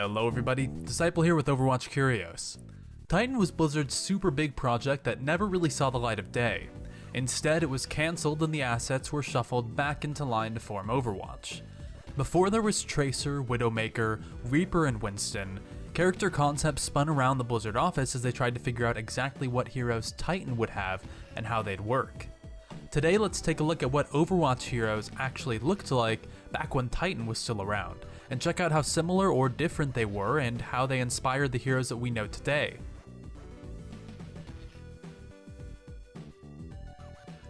Hello everybody, Disciple here with Overwatch Curios. Titan was Blizzard's super big project that never really saw the light of day. Instead, it was cancelled and the assets were shuffled back into line to form Overwatch. Before there was Tracer, Widowmaker, Reaper, and Winston, character concepts spun around the Blizzard office as they tried to figure out exactly what heroes Titan would have and how they'd work. Today, let's take a look at what Overwatch heroes actually looked like back when Titan was still around, and check out how similar or different they were and how they inspired the heroes that we know today.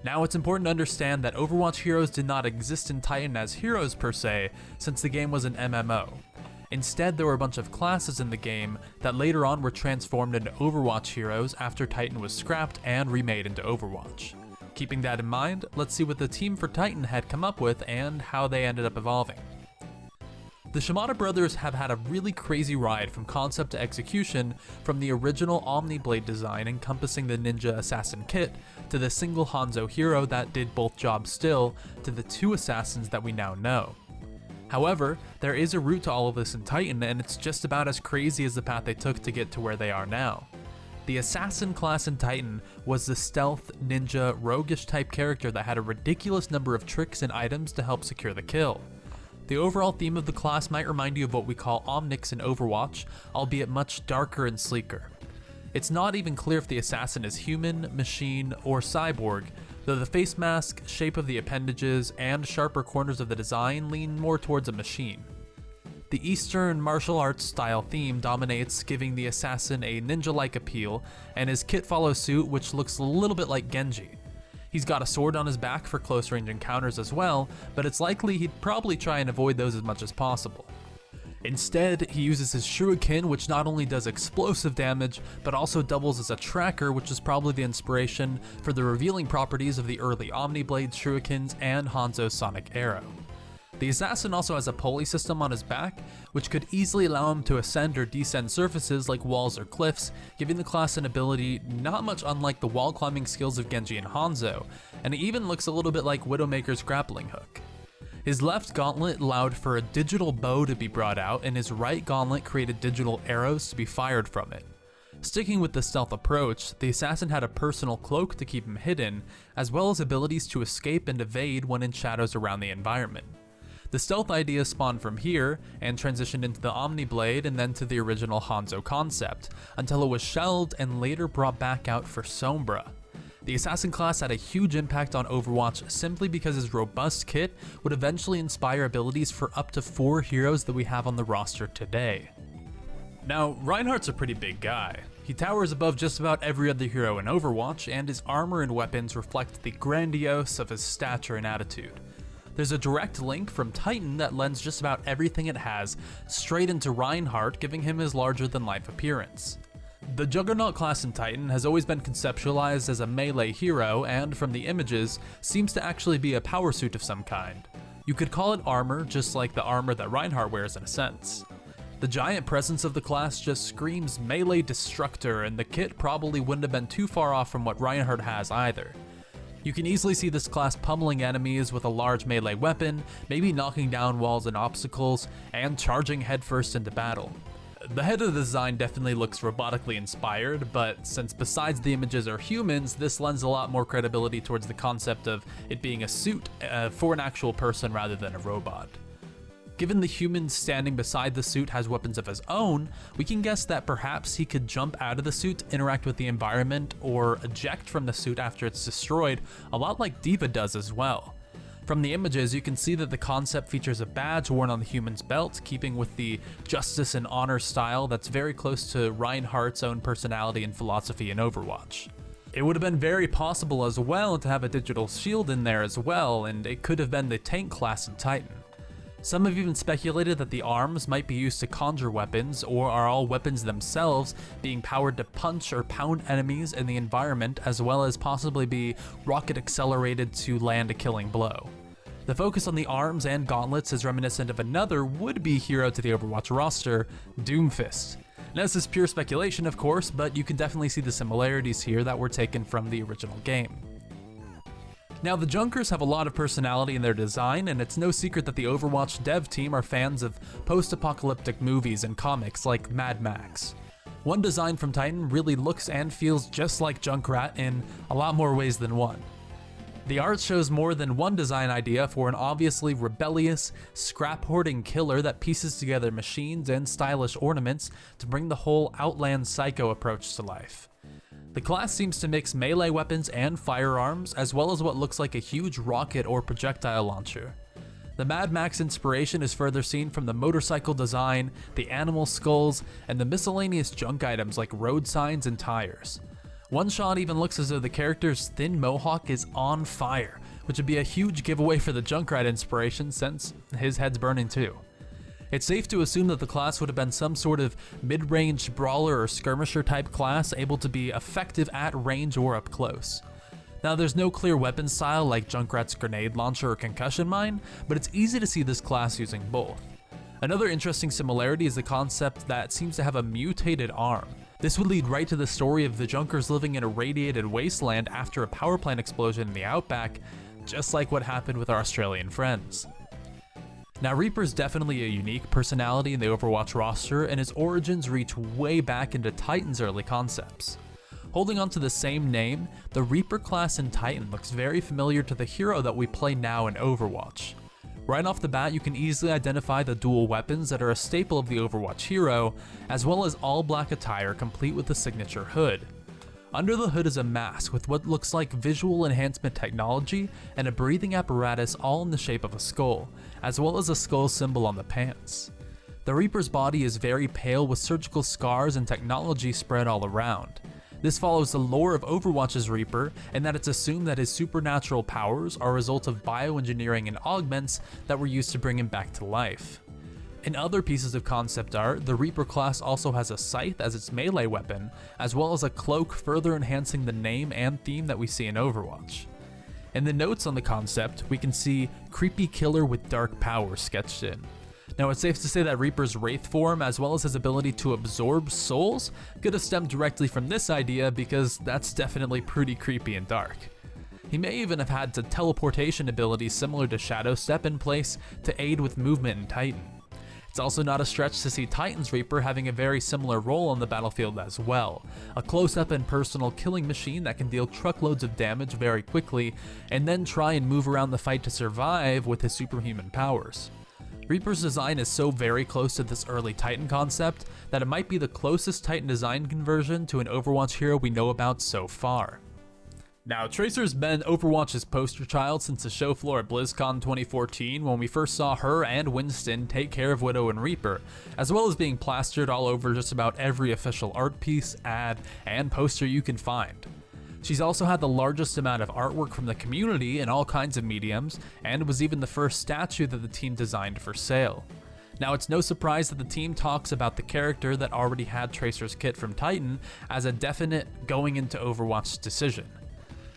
Now, it's important to understand that Overwatch heroes did not exist in Titan as heroes per se, since the game was an MMO. Instead, there were a bunch of classes in the game that later on were transformed into Overwatch heroes after Titan was scrapped and remade into Overwatch. Keeping that in mind, let's see what the team for Titan had come up with and how they ended up evolving. The Shimada brothers have had a really crazy ride from concept to execution, from the original Omniblade design encompassing the Ninja Assassin kit, to the single Hanzo hero that did both jobs still, to the two assassins that we now know. However, there is a route to all of this in Titan, and it's just about as crazy as the path they took to get to where they are now. The Assassin class in Titan was the stealth, ninja, roguish type character that had a ridiculous number of tricks and items to help secure the kill. The overall theme of the class might remind you of what we call Omnics in Overwatch, albeit much darker and sleeker. It's not even clear if the assassin is human, machine, or cyborg, though the face mask, shape of the appendages, and sharper corners of the design lean more towards a machine. The Eastern martial arts style theme dominates, giving the assassin a ninja-like appeal, and his kit follows suit, which looks a little bit like Genji. He's got a sword on his back for close range encounters as well, but it's likely he'd probably try and avoid those as much as possible. Instead, he uses his shuriken, which not only does explosive damage, but also doubles as a tracker, which is probably the inspiration for the revealing properties of the early Omniblade shurikens and Hanzo's sonic arrow. The assassin also has a pulley system on his back, which could easily allow him to ascend or descend surfaces like walls or cliffs, giving the class an ability not much unlike the wall climbing skills of Genji and Hanzo, and it even looks a little bit like Widowmaker's grappling hook. His left gauntlet allowed for a digital bow to be brought out, and his right gauntlet created digital arrows to be fired from it. Sticking with the stealth approach, the assassin had a personal cloak to keep him hidden, as well as abilities to escape and evade when in shadows around the environment. The stealth idea spawned from here, and transitioned into the Omniblade and then to the original Hanzo concept, until it was shelved and later brought back out for Sombra. The Assassin class had a huge impact on Overwatch simply because his robust kit would eventually inspire abilities for up to 4 heroes that we have on the roster today. Now, Reinhardt's a pretty big guy. He towers above just about every other hero in Overwatch, and his armor and weapons reflect the grandiose of his stature and attitude. There's a direct link from Titan that lends just about everything it has straight into Reinhardt, giving him his larger-than-life appearance. The Juggernaut class in Titan has always been conceptualized as a melee hero, and from the images, seems to actually be a power suit of some kind. You could call it armor, just like the armor that Reinhardt wears in a sense. The giant presence of the class just screams melee destructor, and the kit probably wouldn't have been too far off from what Reinhardt has either. You can easily see this class pummeling enemies with a large melee weapon, maybe knocking down walls and obstacles, and charging headfirst into battle. The head of the design definitely looks robotically inspired, but since besides the images are humans, this lends a lot more credibility towards the concept of it being a suit for an actual person rather than a robot. Given the human standing beside the suit has weapons of his own, we can guess that perhaps he could jump out of the suit, interact with the environment, or eject from the suit after it's destroyed, a lot like D.Va does as well. From the images, you can see that the concept features a badge worn on the human's belt, keeping with the justice and honor style that's very close to Reinhardt's own personality and philosophy in Overwatch. It would have been very possible as well to have a digital shield in there as well, and it could have been the tank class in Titan. Some have even speculated that the arms might be used to conjure weapons, or are all weapons themselves being powered to punch or pound enemies in the environment, as well as possibly be rocket accelerated to land a killing blow. The focus on the arms and gauntlets is reminiscent of another would-be hero to the Overwatch roster, Doomfist. Now, this is pure speculation of course, but you can definitely see the similarities here that were taken from the original game. Now, the Junkers have a lot of personality in their design, and it's no secret that the Overwatch dev team are fans of post-apocalyptic movies and comics like Mad Max. One design from Titan really looks and feels just like Junkrat in a lot more ways than one. The art shows more than one design idea for an obviously rebellious, scrap-hoarding killer that pieces together machines and stylish ornaments to bring the whole Outland Psycho approach to life. The class seems to mix melee weapons and firearms, as well as what looks like a huge rocket or projectile launcher. The Mad Max inspiration is further seen from the motorcycle design, the animal skulls, and the miscellaneous junk items like road signs and tires. One shot even looks as though the character's thin mohawk is on fire, which would be a huge giveaway for the Junkrat inspiration since his head's burning too. It's safe to assume that the class would have been some sort of mid-range brawler or skirmisher type class able to be effective at range or up close. Now, there's no clear weapon style like Junkrat's grenade launcher or concussion mine, but it's easy to see this class using both. Another interesting similarity is the concept that it seems to have a mutated arm. This would lead right to the story of the Junkers living in a radiated wasteland after a power plant explosion in the outback, just like what happened with our Australian friends. Now, Reaper's definitely a unique personality in the Overwatch roster, and his origins reach way back into Titan's early concepts. Holding on to the same name, the Reaper class in Titan looks very familiar to the hero that we play now in Overwatch. Right off the bat, you can easily identify the dual weapons that are a staple of the Overwatch hero, as well as all black attire complete with the signature hood. Under the hood is a mask with what looks like visual enhancement technology and a breathing apparatus all in the shape of a skull, as well as a skull symbol on the pants. The Reaper's body is very pale with surgical scars and technology spread all around. This follows the lore of Overwatch's Reaper, in that it's assumed that his supernatural powers are a result of bioengineering and augments that were used to bring him back to life. In other pieces of concept art, the Reaper class also has a scythe as its melee weapon, as well as a cloak further enhancing the name and theme that we see in Overwatch. In the notes on the concept, we can see creepy killer with dark power sketched in. Now, it's safe to say that Reaper's wraith form, as well as his ability to absorb souls, could have stemmed directly from this idea because that's definitely pretty creepy and dark. He may even have had the teleportation ability similar to Shadow Step in place to aid with movement in Titan. It's also not a stretch to see Titan's Reaper having a very similar role on the battlefield as well, a close-up and personal killing machine that can deal truckloads of damage very quickly and then try and move around the fight to survive with his superhuman powers. Reaper's design is so very close to this early Titan concept that it might be the closest Titan design conversion to an Overwatch hero we know about so far. Now, Tracer's been Overwatch's poster child since the show floor at BlizzCon 2014 when we first saw her and Winston take care of Widow and Reaper, as well as being plastered all over just about every official art piece, ad, and poster you can find. She's also had the largest amount of artwork from the community in all kinds of mediums, and was even the first statue that the team designed for sale. Now, it's no surprise that the team talks about the character that already had Tracer's kit from Titan as a definite going into Overwatch decision.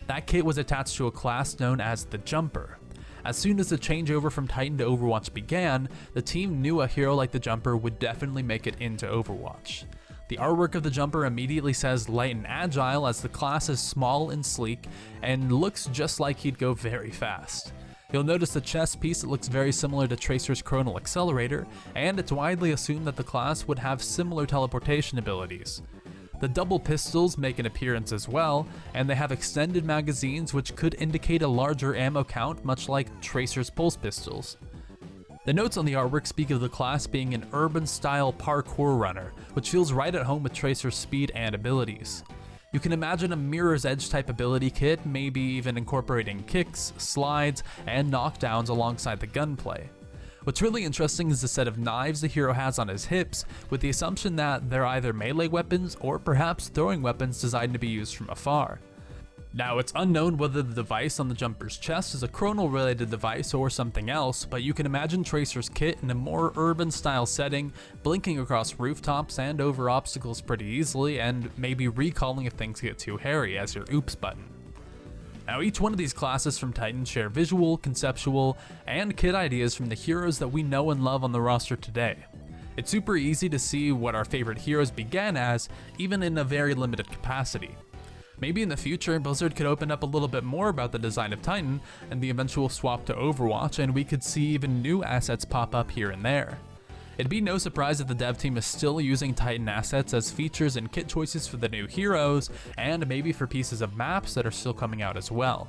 That kit was attached to a class known as the Jumper. As soon as the changeover from Titan to Overwatch began, the team knew a hero like the Jumper would definitely make it into Overwatch. The artwork of the Jumper immediately says light and agile, as the class is small and sleek and looks just like he'd go very fast. You'll notice the chest piece that looks very similar to Tracer's Chronal Accelerator, and it's widely assumed that the class would have similar teleportation abilities. The double pistols make an appearance as well, and they have extended magazines which could indicate a larger ammo count, much like Tracer's pulse pistols. The notes on the artwork speak of the class being an urban-style parkour runner, which feels right at home with Tracer's speed and abilities. You can imagine a Mirror's Edge type ability kit, maybe even incorporating kicks, slides, and knockdowns alongside the gunplay. What's really interesting is the set of knives the hero has on his hips, with the assumption that they're either melee weapons or perhaps throwing weapons designed to be used from afar. Now, it's unknown whether the device on the Jumper's chest is a Chronal related device or something else, but you can imagine Tracer's kit in a more urban style setting, blinking across rooftops and over obstacles pretty easily, and maybe recalling if things get too hairy as your oops button. Now, each one of these classes from Titan share visual, conceptual, and kit ideas from the heroes that we know and love on the roster today. It's super easy to see what our favorite heroes began as, even in a very limited capacity. Maybe in the future, Blizzard could open up a little bit more about the design of Titan and the eventual swap to Overwatch, and we could see even new assets pop up here and there. It'd be no surprise if the dev team is still using Titan assets as features and kit choices for the new heroes, and maybe for pieces of maps that are still coming out as well.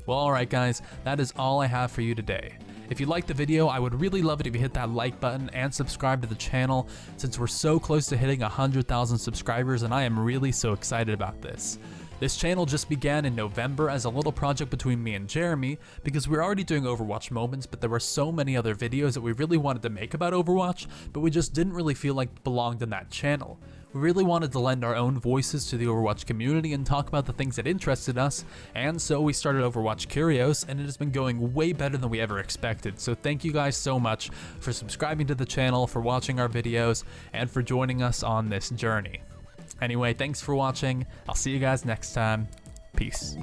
Well, alright guys, that is all I have for you today. If you liked the video, I would really love it if you hit that like button and subscribe to the channel, since we're so close to hitting 100,000 subscribers and I am really so excited about this. This channel just began in November as a little project between me and Jeremy, because we were already doing Overwatch moments, but there were so many other videos that we really wanted to make about Overwatch, but we just didn't really feel like it belonged in that channel. We really wanted to lend our own voices to the Overwatch community and talk about the things that interested us, and so we started Overwatch Curios, and it has been going way better than we ever expected. So thank you guys so much for subscribing to the channel, for watching our videos, and for joining us on this journey. Anyway, thanks for watching. I'll see you guys next time. Peace.